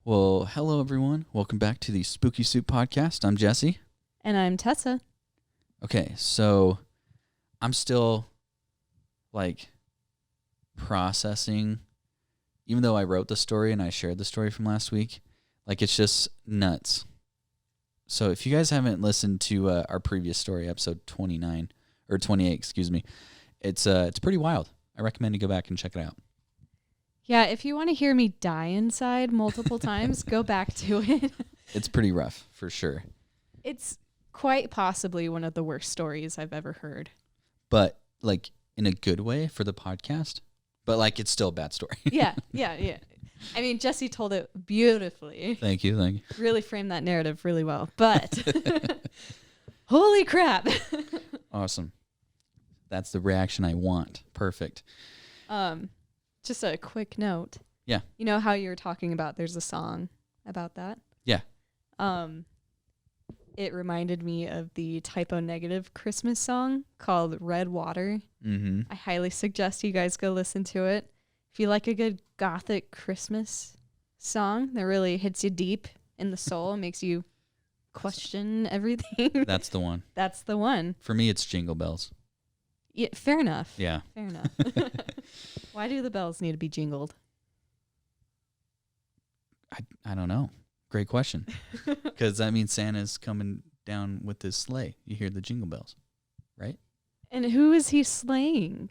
Well, hello everyone. Welcome back to the Spooky Soup podcast. I'm Jesse. And I'm Tessa. Okay, so I'm still processing, even though I wrote the story and I shared the story from last week, it's just nuts. So if you guys haven't listened to our previous story, episode 29 or 28, excuse me, it's pretty wild. I recommend you go back and check it out. Yeah, if you want to hear me die inside multiple times, go back to it. It's pretty rough, for sure. It's quite possibly one of the worst stories I've ever heard. But, in a good way for the podcast. But, it's still a bad story. Yeah. I mean, Jesse told it beautifully. Thank you. Really framed that narrative really well. But, holy crap. Awesome. That's the reaction I want. Perfect. Just a quick note. Yeah. You know how you were talking about there's a song about that? Yeah. It reminded me of the Typo Negative Christmas song called Red Water. Mm-hmm. I highly suggest you guys go listen to it. If you like a good gothic Christmas song that really hits you deep in the soul and makes you question everything. That's the one. That's the one. For me, it's Jingle Bells. Yeah, fair enough. Yeah. Fair enough. Why do the bells need to be jingled? I don't know. Great question. Because that means Santa's coming down with his sleigh. You hear the jingle bells, right? And who is he slaying?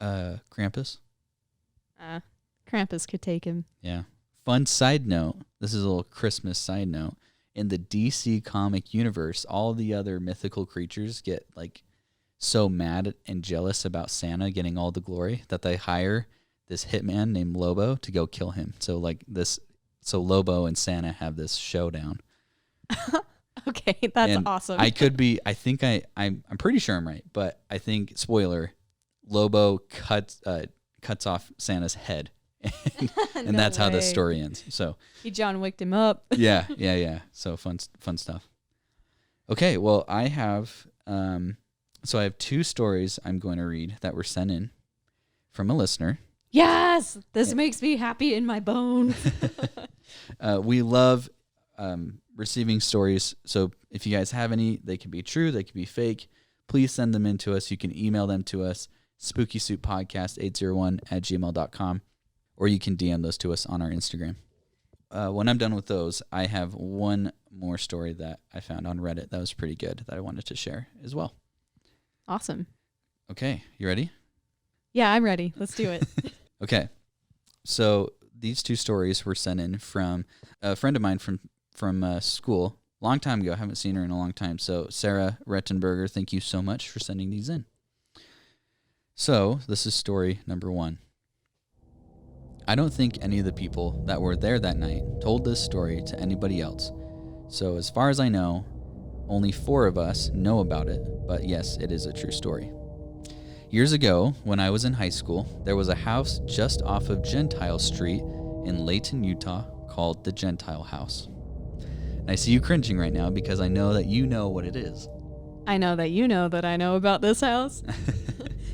Krampus. Krampus could take him. Yeah. Fun side note. This is a little Christmas side note. In the DC comic universe, all the other mythical creatures get so mad and jealous about Santa getting all the glory that they hire this hitman named Lobo to go kill him. So Lobo and Santa have this showdown. Okay, that's awesome. I'm pretty sure I'm right, but I think, spoiler, Lobo cuts off Santa's head. And No that's how way. this story ends. So He John Wicked him up. yeah. So fun stuff. Okay, well, I have I have two stories I'm going to read that were sent in from a listener. Yes, this makes me happy in my bones. We love receiving stories. So if you guys have any, they can be true, they can be fake. Please send them in to us. You can email them to us, spookysouppodcast801@gmail.com, or you can DM those to us on our Instagram. When I'm done with those, I have one more story that I found on Reddit that was pretty good that I wanted to share as well. Awesome. Okay, you ready? Yeah, I'm ready. Let's do it. Okay. So these two stories were sent in from a friend of mine from school, long time ago. I haven't seen her in a long time. So Sarah Rettenberger, thank you so much for sending these in. So this is story number 1. I don't think any of the people that were there that night told this story to anybody else. So as far as I know, only 4 of us know about it, but yes, it is a true story. Years ago, when I was in high school, there was a house just off of Gentile Street in Layton, Utah, called the Gentile House. And I see you cringing right now because I know that you know what it is. I know that you know that I know about this house.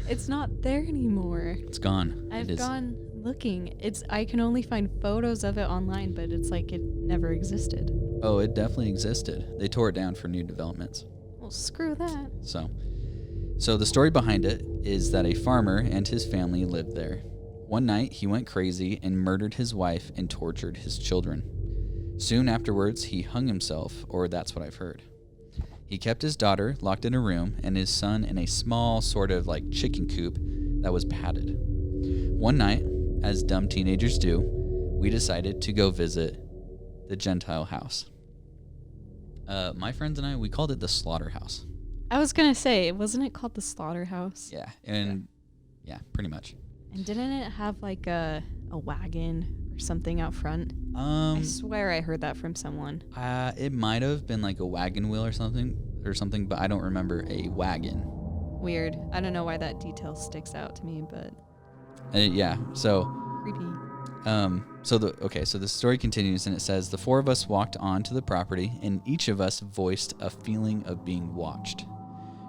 It's not there anymore. It's gone. I've gone looking. I can only find photos of it online, but it's like it never existed. Oh, it definitely existed. They tore it down for new developments. Well, screw that. So the story behind it is that a farmer and his family lived there. One night, he went crazy and murdered his wife and tortured his children. Soon afterwards, he hung himself, or that's what I've heard. He kept his daughter locked in a room and his son in a small sort of chicken coop that was padded. One night, as dumb teenagers do, we decided to go visit the Gentile house. My friends and I, we called it the slaughterhouse. I was going to say, wasn't it called the Slaughterhouse? Yeah, pretty much. And didn't it have a wagon or something out front? I swear I heard that from someone. It might have been a wagon wheel or something, but I don't remember a wagon. Weird. I don't know why that detail sticks out to me, but so creepy. So the story continues and it says the 4 of us walked onto the property and each of us voiced a feeling of being watched.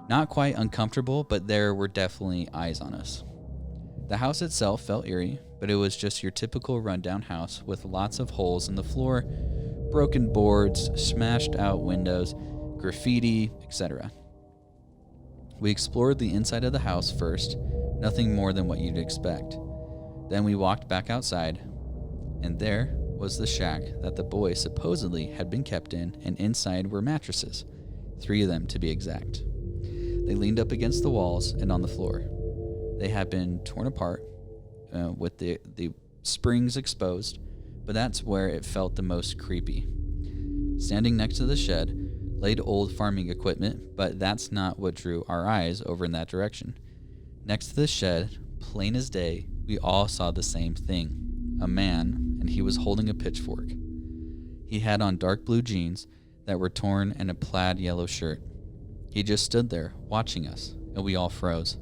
Not quite uncomfortable, but there were definitely eyes on us. The house itself felt eerie, but it was just your typical rundown house with lots of holes in the floor, broken boards, smashed out windows, graffiti, etc. We explored the inside of the house first, nothing more than what you'd expect. Then we walked back outside, and there was the shack that the boys supposedly had been kept in, and inside were mattresses, 3 of them to be exact. They leaned up against the walls and on the floor. They had been torn apart with the springs exposed, but that's where it felt the most creepy. Standing next to the shed laid old farming equipment, but that's not what drew our eyes over in that direction. Next to the shed, plain as day, we all saw the same thing, a man, and he was holding a pitchfork. He had on dark blue jeans that were torn and a plaid yellow shirt. He just stood there, watching us, and we all froze.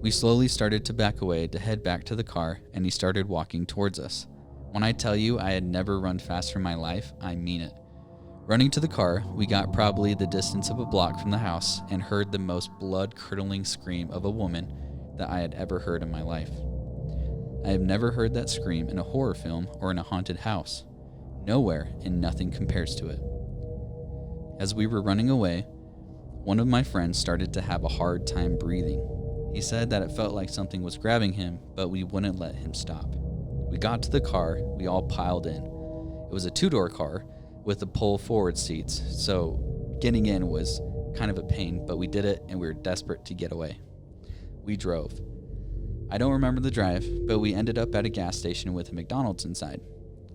We slowly started to back away to head back to the car, and he started walking towards us. When I tell you I had never run faster in my life, I mean it. Running to the car, we got probably the distance of a block from the house and heard the most blood-curdling scream of a woman that I had ever heard in my life. I have never heard that scream in a horror film or in a haunted house. Nowhere, and nothing compares to it. As we were running away, one of my friends started to have a hard time breathing. He said that it felt like something was grabbing him, but we wouldn't let him stop. We got to the car, we all piled in. It was a 2-door car with the pull-forward seats, so getting in was kind of a pain, but we did it and we were desperate to get away. We drove. I don't remember the drive, but we ended up at a gas station with a McDonald's inside.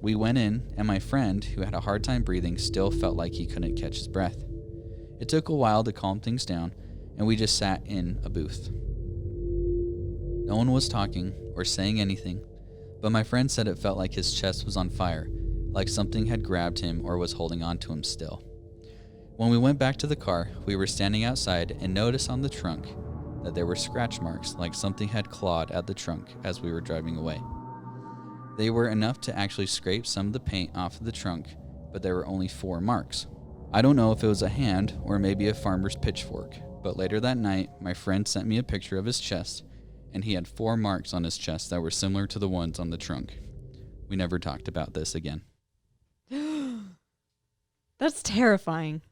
We went in, and my friend, who had a hard time breathing, still felt like he couldn't catch his breath. It took a while to calm things down, and we just sat in a booth. No one was talking or saying anything, but my friend said it felt like his chest was on fire, like something had grabbed him or was holding on to him still. When we went back to the car, we were standing outside and noticed on the trunk that there were scratch marks like something had clawed at the trunk as we were driving away. They were enough to actually scrape some of the paint off of the trunk, but there were only 4 marks. I don't know if it was a hand or maybe a farmer's pitchfork, but later that night, my friend sent me a picture of his chest, and he had 4 marks on his chest that were similar to the ones on the trunk. We never talked about this again. That's terrifying.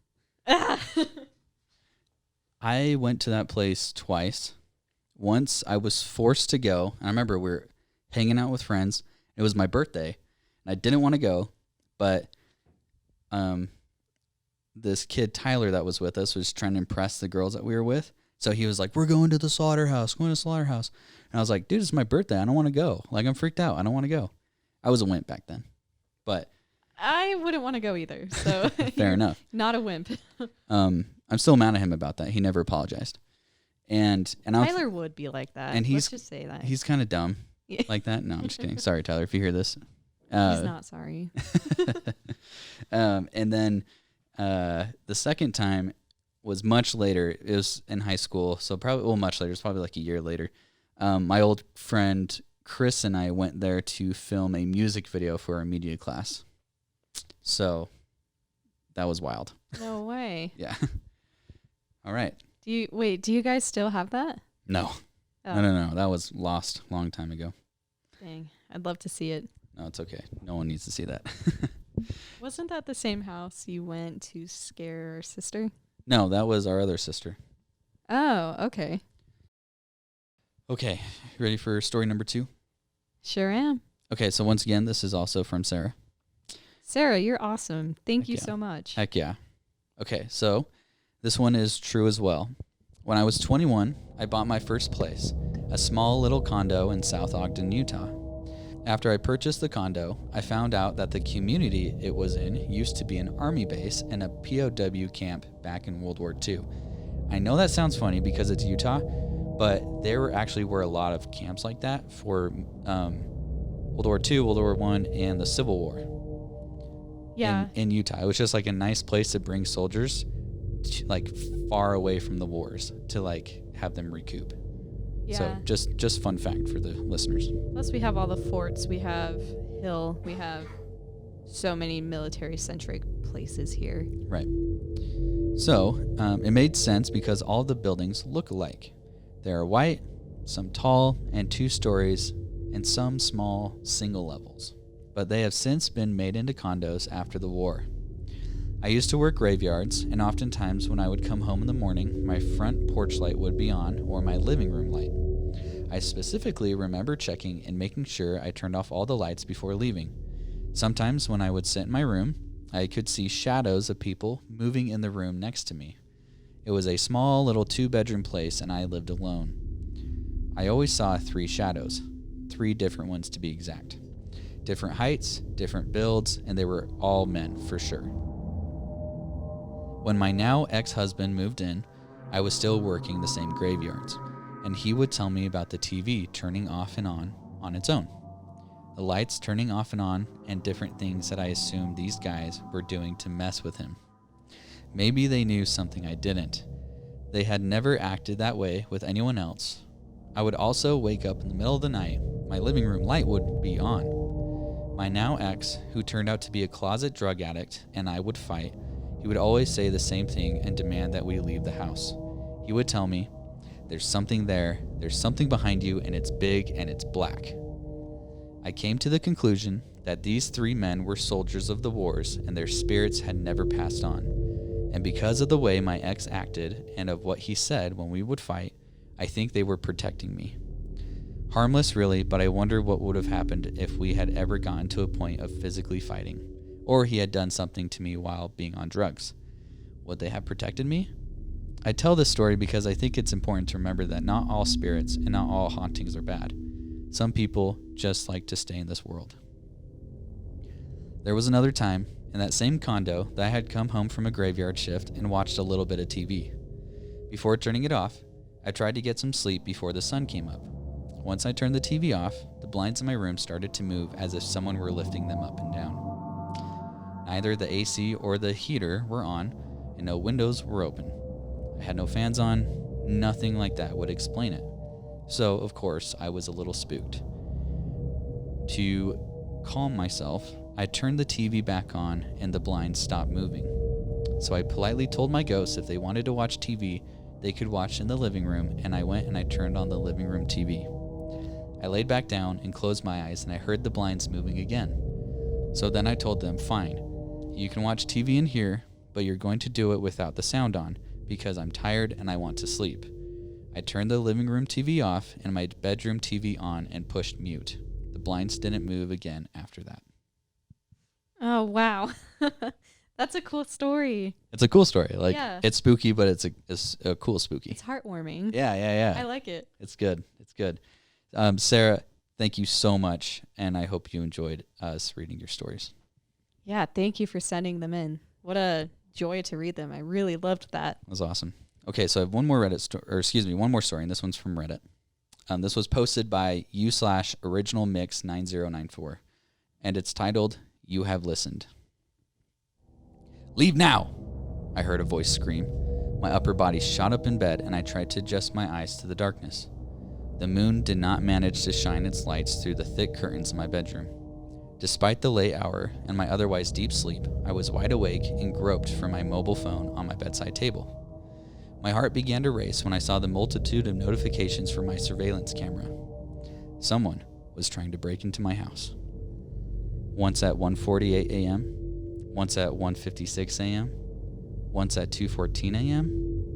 I went to that place twice. Once I was forced to go. I remember we were hanging out with friends. It was my birthday, and I didn't want to go, but this kid, Tyler, that was with us, was trying to impress the girls that we were with. So he was like, we're going to the slaughterhouse, going to the slaughterhouse. And I was like, dude, it's my birthday. I don't want to go. Like, I'm freaked out. I don't want to go. I was a wimp back then, but I wouldn't want to go either. So fair enough. Not a wimp. I'm still mad at him about that. He never apologized. And Tyler would be like that. And let's just say that. He's kind of dumb like that. No, I'm just kidding. Sorry, Tyler, if you hear this. He's not sorry. And then the second time was much later. It was in high school, so probably much later. It's probably like a year later. My old friend Chris and I went there to film a music video for our media class. So that was wild. No way. Yeah. All right. Do you guys still have that? No. Oh. No. That was lost a long time ago. Dang. I'd love to see it. No, it's okay. No one needs to see that. Wasn't that the same house you went to scare our sister? No, that was our other sister. Oh, okay. Okay. Ready for story number 2? Sure am. Okay, so once again, this is also from Sarah. Sarah, you're awesome. Thank Heck you yeah. so much. Heck yeah. Okay, so this one is true as well. When I was 21, I bought my first place, a small little condo in South Ogden, Utah. After I purchased the condo, I found out that the community it was in used to be an army base and a POW camp back in World War II. I know that sounds funny because it's Utah, but there were a lot of camps like that for World War II, World War I, and the Civil War. Yeah. In Utah. It was just like a nice place to bring soldiers like far away from the wars to like have them recoup. Yeah. So just fun fact for the listeners. Plus we have all the forts. We have Hill. We have so many military-centric places here. Right. So it made sense because all the buildings look alike. They are white, some tall and 2 stories, and some small single levels, but they have since been made into condos after the war. I used to work graveyards, and oftentimes when I would come home in the morning, my front porch light would be on or my living room light. I specifically remember checking and making sure I turned off all the lights before leaving. Sometimes when I would sit in my room, I could see shadows of people moving in the room next to me. It was a small little 2-bedroom place and I lived alone. I always saw 3 shadows, 3 different ones to be exact. Different heights, different builds, and they were all men for sure. When my now ex-husband moved in, I was still working the same graveyards, and he would tell me about the TV turning off and on its own. The lights turning off and on, and different things that I assumed these guys were doing to mess with him. Maybe they knew something I didn't. They had never acted that way with anyone else. I would also wake up in the middle of the night. My living room light would be on. My now ex, who turned out to be a closet drug addict, and I would fight, he would always say the same thing and demand that we leave the house. He would tell me, "There's something there, there's something behind you, and it's big and it's black." I came to the conclusion that these 3 men were soldiers of the wars and their spirits had never passed on. And because of the way my ex acted and of what he said when we would fight, I think they were protecting me. Harmless really, but I wonder what would have happened if we had ever gotten to a point of physically fighting, or he had done something to me while being on drugs. Would they have protected me? I tell this story because I think it's important to remember that not all spirits and not all hauntings are bad. Some people just like to stay in this world. There was another time in that same condo that I had come home from a graveyard shift and watched a little bit of TV. Before turning it off, I tried to get some sleep before the sun came up. Once I turned the TV off, the blinds in my room started to move as if someone were lifting them up and down. Neither the AC or the heater were on, and no windows were open. I had no fans on, nothing like that would explain it. So, of course, I was a little spooked. To calm myself, I turned the TV back on and the blinds stopped moving. So I politely told my ghosts if they wanted to watch TV, they could watch in the living room, and I went and I turned on the living room TV. I laid back down and closed my eyes and I heard the blinds moving again. So then I told them, "Fine, you can watch TV in here, but you're going to do it without the sound on, because I'm tired and I want to sleep." I turned the living room TV off and my bedroom TV on and pushed mute. The blinds didn't move again after that. Oh, wow. That's a cool story. It's a cool story. Yeah. It's spooky, but it's a cool spooky. It's heartwarming. Yeah. I like it. It's good. Sarah, thank you so much, and I hope you enjoyed us reading your stories. Yeah, thank you for sending them in. What a joy to read them. I really loved that. That was awesome. Okay, so I have one more one more story, and this one's from Reddit. This was posted by u/originalmix9094, and it's titled, "You Have Listened." "Leave now!" I heard a voice scream. My upper body shot up in bed, and I tried to adjust my eyes to the darkness. The moon did not manage to shine its lights through the thick curtains in my bedroom. Despite the late hour and my otherwise deep sleep, I was wide awake and groped for my mobile phone on my bedside table. My heart began to race when I saw the multitude of notifications from my surveillance camera. Someone was trying to break into my house. Once at 1:48 a.m., once at 1:56 a.m., once at 2:14 a.m.,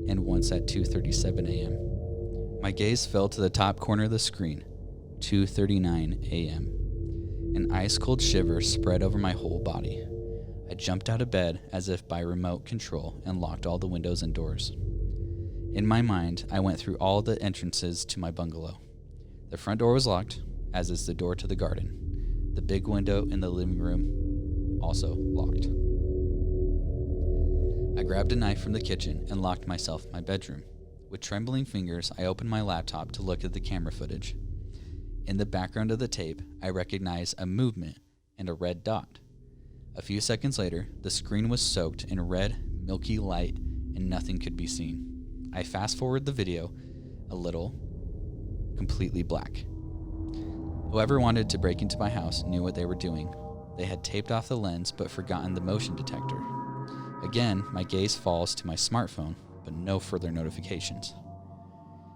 and once at 2:37 a.m. My gaze fell to the top corner of the screen, 2:39 a.m. An ice-cold shiver spread over my whole body. I jumped out of bed as if by remote control and locked all the windows and doors. In my mind, I went through all the entrances to my bungalow. The front door was locked, as is the door to the garden. The big window in the living room also locked. I grabbed a knife from the kitchen and locked myself in my bedroom. With trembling fingers, I opened my laptop to look at the camera footage. In the background of the tape, I recognized a movement and a red dot. A few seconds later, the screen was soaked in red, milky light, and nothing could be seen. I fast-forward the video a little, completely black. Whoever wanted to break into my house knew what they were doing. They had taped off the lens but forgotten the motion detector. Again, my gaze falls to my smartphone, but no further notifications.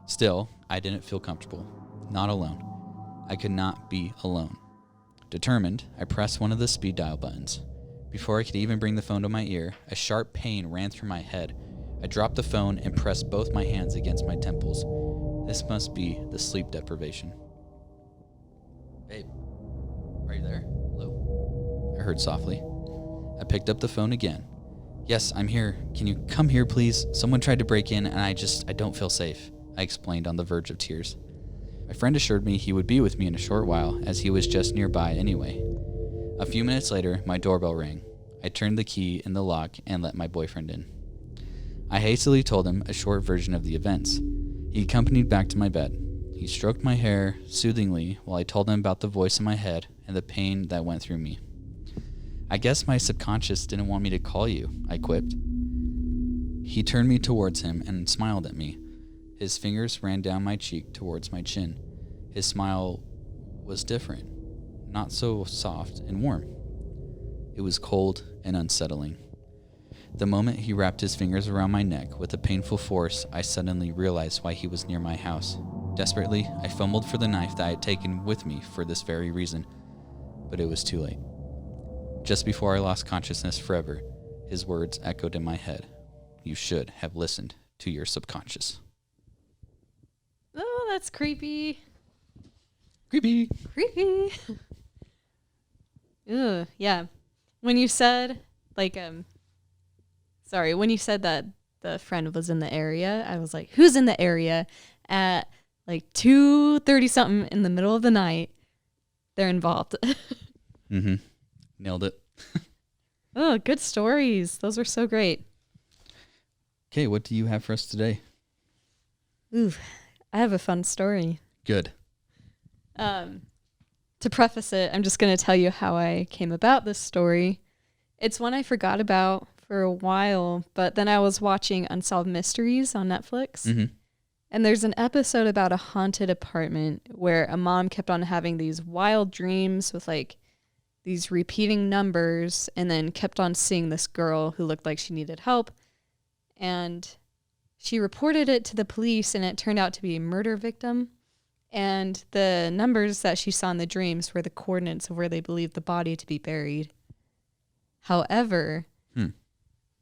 Still, I didn't feel comfortable. Not alone. I could not be alone. Determined, I pressed one of the speed dial buttons. Before I could even bring the phone to my ear, a sharp pain ran through my head. I dropped the phone and pressed both my hands against my temples. This must be the sleep deprivation. Babe, are you there? Hello? I heard softly. I picked up the phone again. Yes, I'm here. Can you come here, please? Someone tried to break in, and I don't feel safe, I explained on the verge of tears. My friend assured me he would be with me in a short while, as he was just nearby anyway. A few minutes later, my doorbell rang. I turned the key in the lock and let my boyfriend in. I hastily told him a short version of the events. He accompanied back to my bed. He stroked my hair soothingly while I told him about the voice in my head and the pain that went through me. I guess my subconscious didn't want me to call you, I quipped. He turned me towards him and smiled at me. His fingers ran down my cheek towards my chin. His smile was different, not so soft and warm. It was cold and unsettling. The moment he wrapped his fingers around my neck with a painful force, I suddenly realized why he was near my house. Desperately, I fumbled for the knife that I had taken with me for this very reason, but it was too late. Just before I lost consciousness forever, his words echoed in my head. You should have listened to your subconscious. Oh, that's creepy. Creepy. Creepy. Ugh, yeah. When you said, when you said that the friend was in the area, I was like, who's in the area at 2:30 something in the middle of the night? They're involved. Mm-hmm. Nailed it. Oh, good stories. Those were so great. Okay, what do you have for us today? Ooh, I have a fun story. Good. To preface it, I'm just going to tell you how I came about this story. It's one I forgot about for a while, but then I was watching Unsolved Mysteries on Netflix. Mm-hmm. And there's an episode about a haunted apartment where a mom kept on having these wild dreams with these repeating numbers, and then kept on seeing this girl who looked like she needed help. And she reported it to the police, and it turned out to be a murder victim. And the numbers that she saw in the dreams were the coordinates of where they believed the body to be buried. However,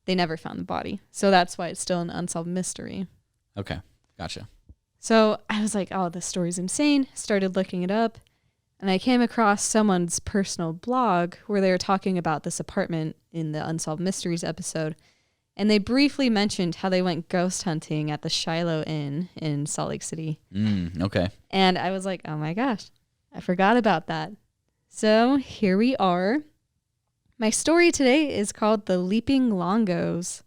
they never found the body. So that's why it's still an unsolved mystery. Okay, gotcha. So I was like, oh, this story's insane. Started looking it up. And I came across someone's personal blog where they were talking about this apartment in the Unsolved Mysteries episode. And they briefly mentioned how they went ghost hunting at the Shiloh Inn in Salt Lake City. Okay. And I was like, oh my gosh, I forgot about that. So here we are. My story today is called The Leaping Longos.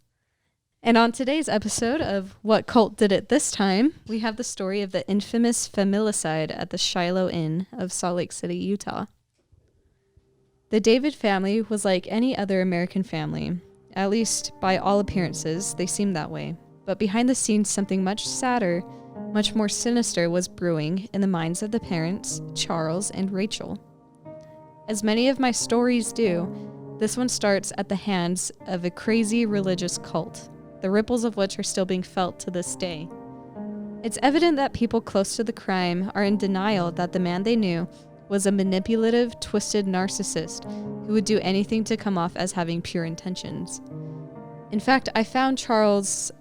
And on today's episode of What Cult Did It This Time, we have the story of the infamous familicide at the Shiloh Inn of Salt Lake City, Utah. The David family was like any other American family. At least, by all appearances, they seemed that way. But behind the scenes, something much sadder, much more sinister was brewing in the minds of the parents, Charles and Rachel. As many of my stories do, this one starts at the hands of a crazy religious cult, the ripples of which are still being felt to this day. It's evident that people close to the crime are in denial that the man they knew was a manipulative, twisted narcissist who would do anything to come off as having pure intentions. In fact, I found Charles,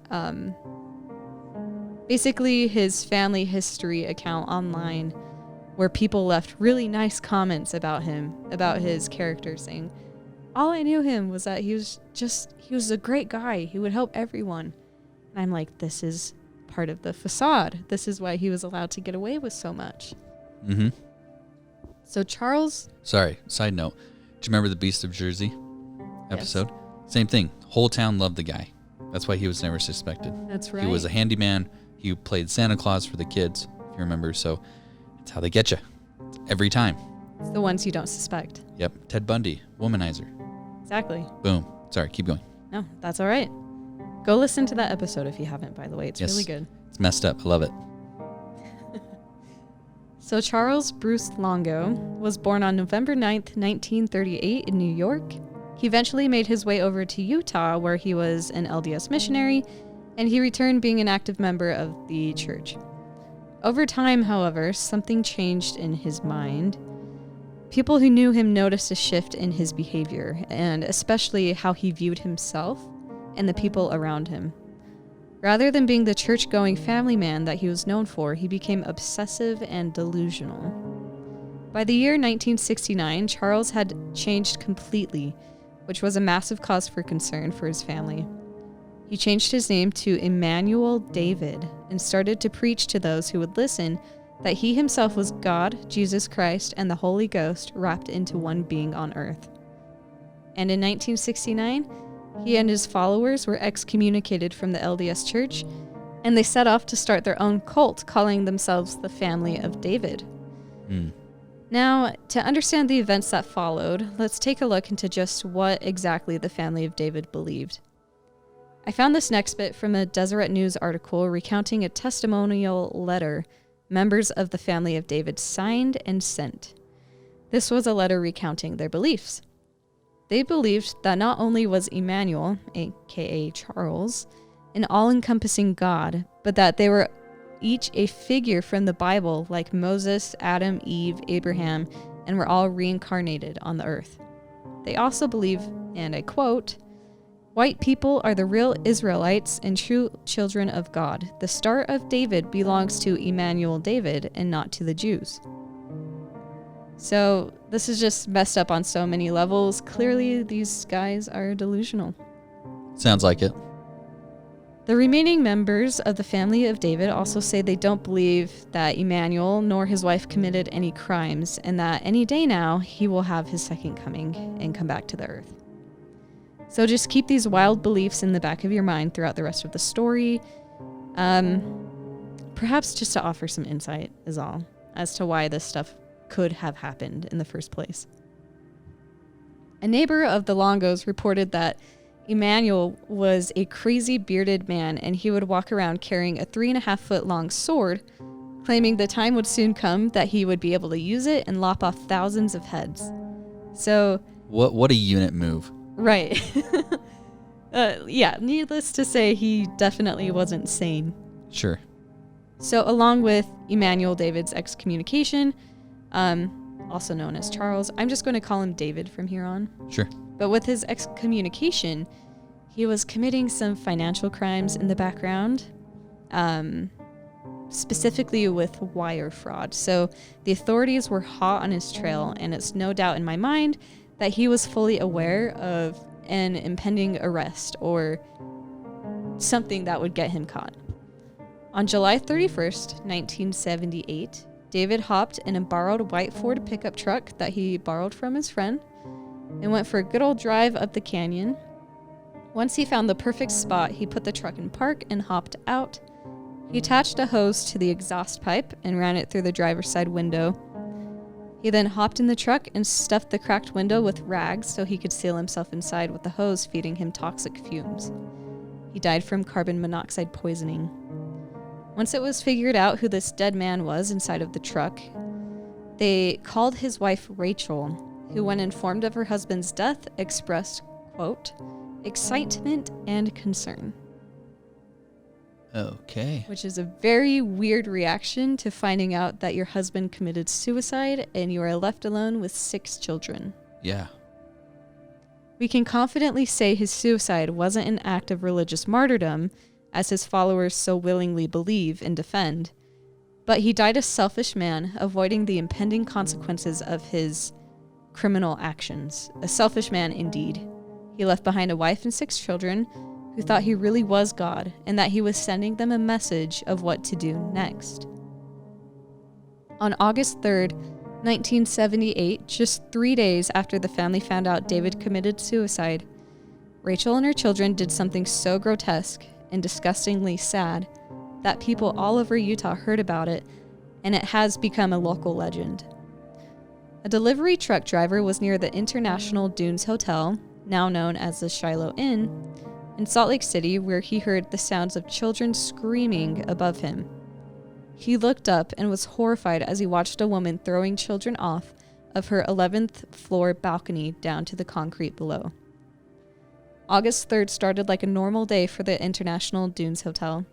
basically his family history account online, where people left really nice comments about him, about his character, saying, all I knew him was that he was a great guy. He would help everyone. And I'm like, this is part of the facade. This is why he was allowed to get away with so much. Mm-hmm. So Charles... Sorry, side note. Do you remember the Beast of Jersey episode? Yes. Same thing. Whole town loved the guy. That's why he was never suspected. That's right. He was a handyman. He played Santa Claus for the kids, if you remember. So that's how they get you. Every time. It's the ones you don't suspect. Yep. Ted Bundy, womanizer. Exactly. Boom. Sorry, keep going. No, that's all right. Go listen to that episode if you haven't, by the way. It's Yes. really good. It's messed up. I love it. So Charles Bruce Longo was born on November 9th, 1938 in New York. He eventually made his way over to Utah, where he was an LDS missionary, and he returned being an active member of the church. Over time, however, something changed in his mind. People who knew him noticed a shift in his behavior, and especially how he viewed himself and the people around him. Rather than being the church-going family man that he was known for, he became obsessive and delusional. By the year 1969, Charles had changed completely, which was a massive cause for concern for his family. He changed his name to Emmanuel David and started to preach to those who would listen that he himself was God, Jesus Christ, and the Holy Ghost wrapped into one being on earth. And in 1969, he and his followers were excommunicated from the LDS Church, and they set off to start their own cult, calling themselves the Family of David. Now, to understand the events that followed, let's take a look into just what exactly the Family of David believed. I found this next bit from a Deseret News article recounting a testimonial letter members of the Family of David signed and sent. This was a letter recounting their beliefs. They believed that not only was Emmanuel, aka Charles, an all-encompassing God, but that they were each a figure from the Bible like Moses, Adam, Eve, Abraham, and were all reincarnated on the earth. They also believe, and I quote, "White people are the real Israelites and true children of God. The Star of David belongs to Emmanuel David and not to the Jews." So this is just messed up on so many levels. Clearly, these guys are delusional. Sounds like it. The remaining members of the Family of David also say they don't believe that Emmanuel nor his wife committed any crimes, and that any day now he will have his second coming and come back to the earth. So just keep these wild beliefs in the back of your mind throughout the rest of the story. Perhaps just to offer some insight is all, as to why this stuff could have happened in the first place. A neighbor of the Longos reported that Emmanuel was a crazy bearded man, and he would walk around carrying a 3.5-foot long sword, claiming the time would soon come that he would be able to use it and lop off thousands of heads. So What a unit move. right. Yeah, needless to say, he definitely wasn't sane. Sure. So along with Emmanuel David's excommunication, also known as Charles, I'm just going to call him David from here on. Sure. But with his excommunication, he was committing some financial crimes in the background, specifically with wire fraud. So the authorities were hot on his trail, and it's no doubt in my mind that he was fully aware of an impending arrest or something that would get him caught. On July 31st, 1978, David hopped in a borrowed white Ford pickup truck that he borrowed from his friend and went for a good old drive up the canyon. Once he found the perfect spot, he put the truck in park and hopped out. He attached a hose to the exhaust pipe and ran it through the driver's side window. He then hopped in the truck and stuffed the cracked window with rags so he could seal himself inside with the hose feeding him toxic fumes. He died from carbon monoxide poisoning. Once it was figured out who this dead man was inside of the truck, they called his wife Rachel, who, when informed of her husband's death, expressed, quote, excitement and concern. Okay. Which is a very weird reaction to finding out that your husband committed suicide and you are left alone with 6 children. Yeah. We can confidently say his suicide wasn't an act of religious martyrdom, as his followers so willingly believe and defend, but he died a selfish man, avoiding the impending consequences of his criminal actions. A selfish man indeed. He left behind a wife and 6 children who thought he really was God and that he was sending them a message of what to do next. On August 3rd, 1978, just 3 days after the family found out David committed suicide, Rachel and her children did something so grotesque and disgustingly sad that people all over Utah heard about it, and it has become a local legend. A delivery truck driver was near the International Dunes Hotel, now known as the Shiloh Inn, in Salt Lake City, where he heard the sounds of children screaming above him. He looked up and was horrified as he watched a woman throwing children off of her 11th floor balcony down to the concrete below. August 3rd started like a normal day for the International Dunes Hotel.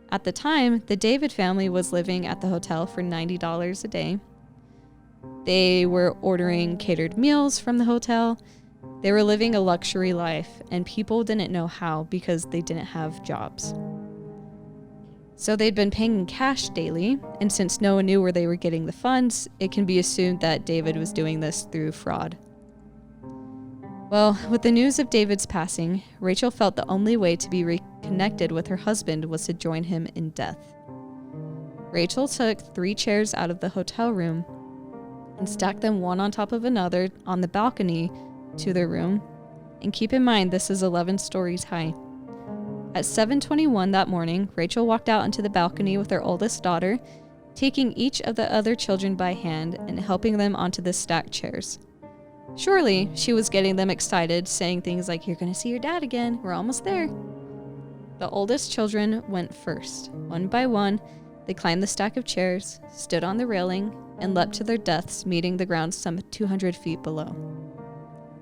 At the time, the David family was living at the hotel for $90 a day. They were ordering catered meals from the hotel. They were living a luxury life, and people didn't know how because they didn't have jobs. So they'd been paying in cash daily, and since no one knew where they were getting the funds, it can be assumed that David was doing this through fraud. Well, with the news of David's passing, Rachel felt the only way to be reconnected with her husband was to join him in death. Rachel took 3 chairs out of the hotel room and stacked them one on top of another on the balcony to their room. And keep in mind, this is 11 stories high. At 7:21 that morning, Rachel walked out onto the balcony with her oldest daughter, taking each of the other children by hand and helping them onto the stacked chairs. Surely, she was getting them excited, saying things like, "You're going to see your dad again. We're almost there." The oldest children went first. One by one, they climbed the stack of chairs, stood on the railing, and leapt to their deaths, meeting the ground some 200 feet below.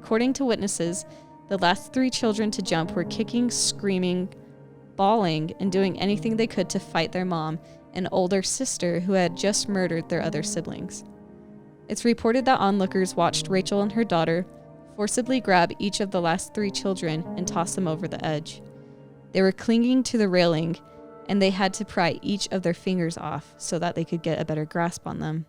According to witnesses, the last 3 children to jump were kicking, screaming, bawling, and doing anything they could to fight their mom, an older sister who had just murdered their other siblings. It's reported that onlookers watched Rachel and her daughter forcibly grab each of the last 3 children and toss them over the edge. They were clinging to the railing, and they had to pry each of their fingers off so that they could get a better grasp on them.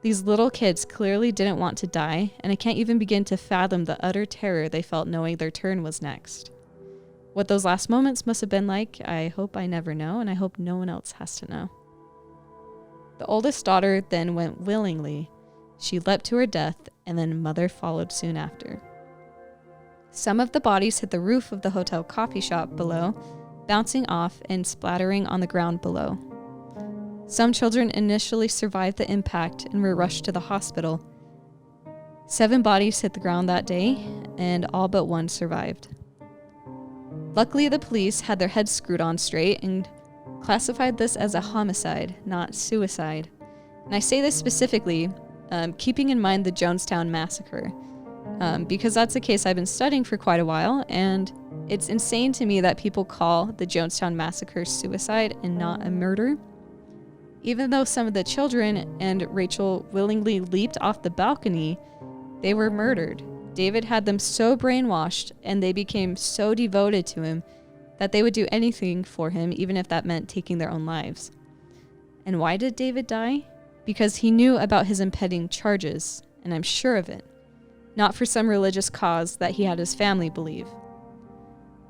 These little kids clearly didn't want to die, and I can't even begin to fathom the utter terror they felt knowing their turn was next. What those last moments must have been like, I hope I never know, and I hope no one else has to know. The oldest daughter then went willingly. She leapt to her death, and then mother followed soon after. Some of the bodies hit the roof of the hotel coffee shop below, bouncing off and splattering on the ground below. Some children initially survived the impact and were rushed to the hospital. 7 bodies hit the ground that day, and all but 1 survived. Luckily, the police had their heads screwed on straight and classified this as a homicide, not suicide. And I say this specifically, keeping in mind the Jonestown Massacre, because that's a case I've been studying for quite a while, and it's insane to me that people call the Jonestown Massacre suicide and not a murder. Even though some of the children and Rachel willingly leaped off the balcony, they were murdered. David had them so brainwashed, and they became so devoted to him that they would do anything for him, even if that meant taking their own lives. And why did David die? Because he knew about his impending charges, and I'm sure of it. Not for some religious cause that he had his family believe.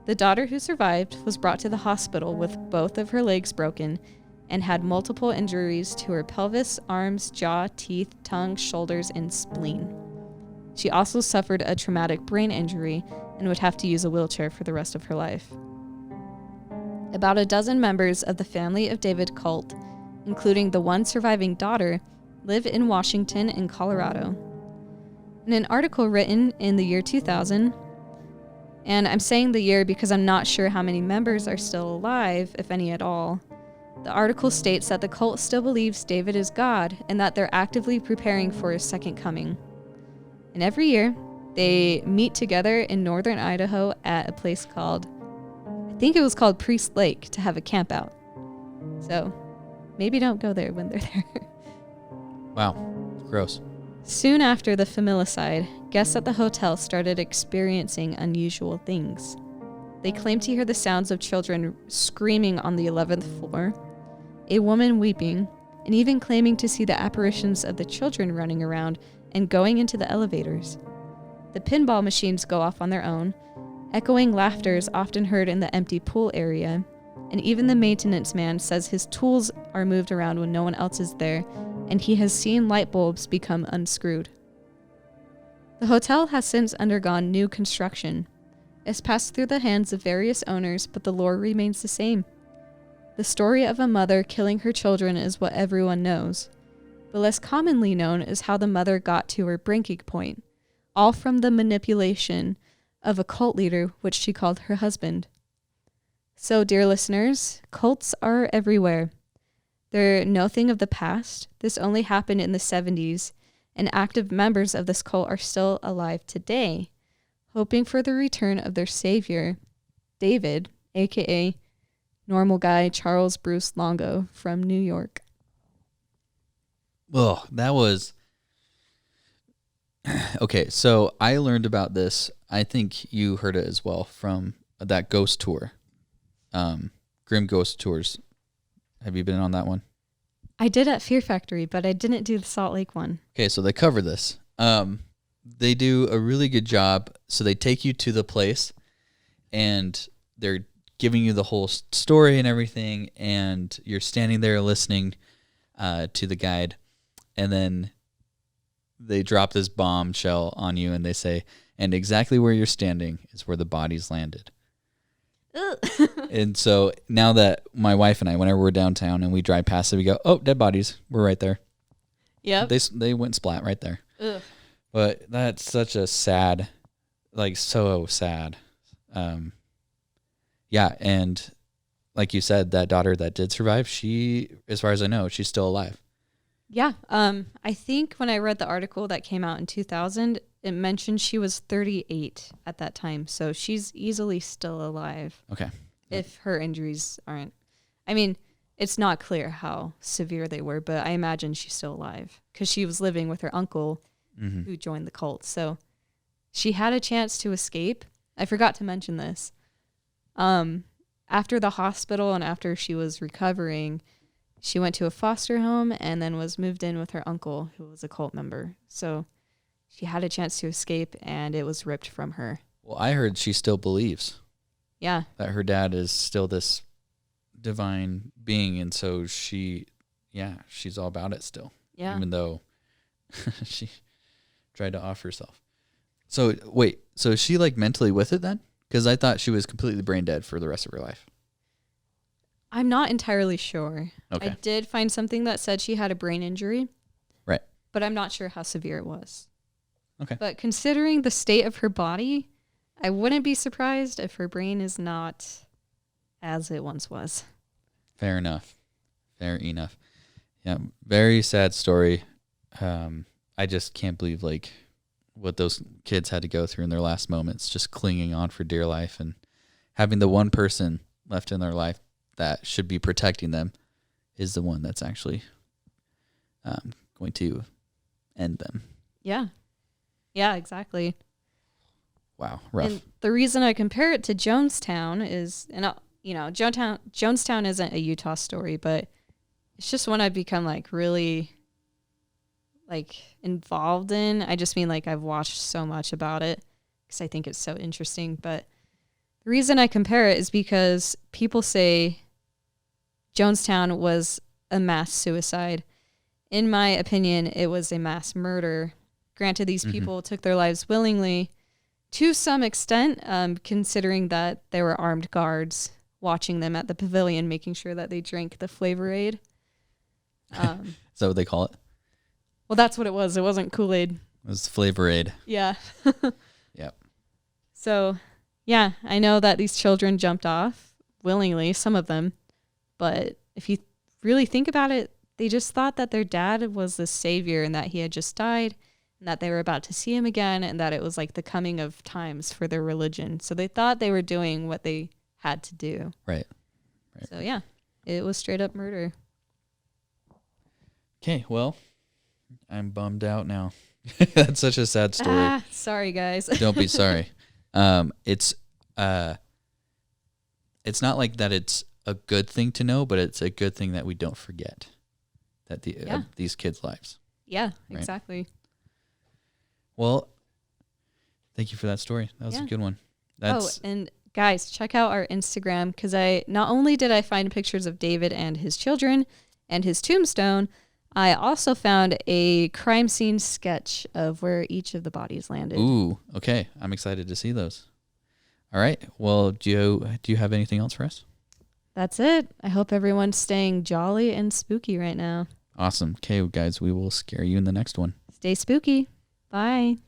The daughter who survived was brought to the hospital with both of her legs broken and had multiple injuries to her pelvis, arms, jaw, teeth, tongue, shoulders, and spleen. She also suffered a traumatic brain injury and would have to use a wheelchair for the rest of her life. About a dozen members of the Family of David cult, including the one surviving daughter, live in Washington and Colorado. In an article written in the year 2000, and I'm saying the year because I'm not sure how many members are still alive, if any at all, the article states that the cult still believes David is God and that they're actively preparing for his second coming. And every year, they meet together in northern Idaho at a place called, I think it was called Priest Lake, to have a camp out. So maybe don't go there when they're there. Wow, gross. Soon after the familicide, guests at the hotel started experiencing unusual things. They claimed to hear the sounds of children screaming on the 11th floor, a woman weeping, and even claiming to see the apparitions of the children running around and going into the elevators. The pinball machines go off on their own. Echoing laughter is often heard in the empty pool area, and even the maintenance man says his tools are moved around when no one else is there, and he has seen light bulbs become unscrewed. The hotel has since undergone new construction. It's passed through the hands of various owners, but the lore remains the same. The story of a mother killing her children is what everyone knows, but less commonly known is how the mother got to her breaking point, all from the manipulation of a cult leader, which she called her husband. So, dear listeners, cults are everywhere. They're no thing of the past. This only happened in the 70s, and active members of this cult are still alive today, hoping for the return of their savior, David, aka normal guy Charles Bruce Longo from New York. Oh, that was okay. So I learned about this. I think you heard it as well from that ghost tour, Grim Ghost Tours. Have you been on that one? I did at Fear Factory, but I didn't do the Salt Lake one. Okay, so they cover this. They do a really good job. So they take you to the place, and they're giving you the whole story and everything, and you're standing there listening to the guide, and then they drop this bombshell on you, and they say, and exactly where you're standing is where the bodies landed. And so now that my wife and I, whenever we're downtown and we drive past it, we go, oh, dead bodies. We're right there. Yep. They went splat right there. Ugh. But that's such a sad, like so sad. Yeah, and like you said, that daughter that did survive, she, as far as I know, she's still alive. Yeah. I think when I read the article that came out in 2000, it mentioned she was 38 at that time. So she's easily still alive. Okay. If her injuries aren't, I mean, it's not clear how severe they were, but I imagine she's still alive because she was living with her uncle who joined the cult. So she had a chance to escape. I forgot to mention this. After the hospital and after she was recovering, she went to a foster home and then was moved in with her uncle, who was a cult member. So she had a chance to escape, and it was ripped from her. Well, I heard she still believes. Yeah. That her dad is still this divine being, and so she's all about it still. Yeah. Even though she tried to off herself. So, wait, so is she like mentally with it then? Because I thought she was completely brain dead for the rest of her life. I'm not entirely sure. Okay. I did find something that said she had a brain injury. Right. But I'm not sure how severe it was. Okay. But considering the state of her body, I wouldn't be surprised if her brain is not as it once was. Fair enough. Fair enough. Yeah, very sad story. I just can't believe like what those kids had to go through in their last moments, just clinging on for dear life and having the one person left in their life that should be protecting them is the one that's actually going to end them. Yeah. Yeah, exactly. Wow, rough. And the reason I compare it to Jonestown is, and Jonestown isn't a Utah story, but it's just one I've become like really like involved in. I just mean like I've watched so much about it because I think it's so interesting. But the reason I compare it is because people say Jonestown was a mass suicide. In my opinion, it was a mass murder. Granted, these people took their lives willingly to some extent, considering that there were armed guards watching them at the pavilion, making sure that they drank the Flavor Aid. Is that what they call it? Well, that's what it was. It wasn't Kool-Aid. It was Flavor Aid. Yeah. Yep. So, yeah, I know that these children jumped off willingly, some of them. But if you really think about it, they just thought that their dad was the savior and that he had just died and that they were about to see him again and that it was like the coming of times for their religion. So they thought they were doing what they had to do. Right. So, yeah, it was straight up murder. Okay, well, I'm bummed out now. That's such a sad story. Sorry, guys. Don't be sorry. It's not like that it's a good thing to know, but it's a good thing that we don't forget that these kids' lives. Yeah, Right. exactly. Well, thank you for that story. That was a good one. And guys, check out our Instagram because not only did I find pictures of David and his children and his tombstone, I also found a crime scene sketch of where each of the bodies landed. Ooh, okay. I'm excited to see those. All right. Well, do you have anything else for us? That's it. I hope everyone's staying jolly and spooky right now. Awesome. Okay, guys, we will scare you in the next one. Stay spooky. Bye.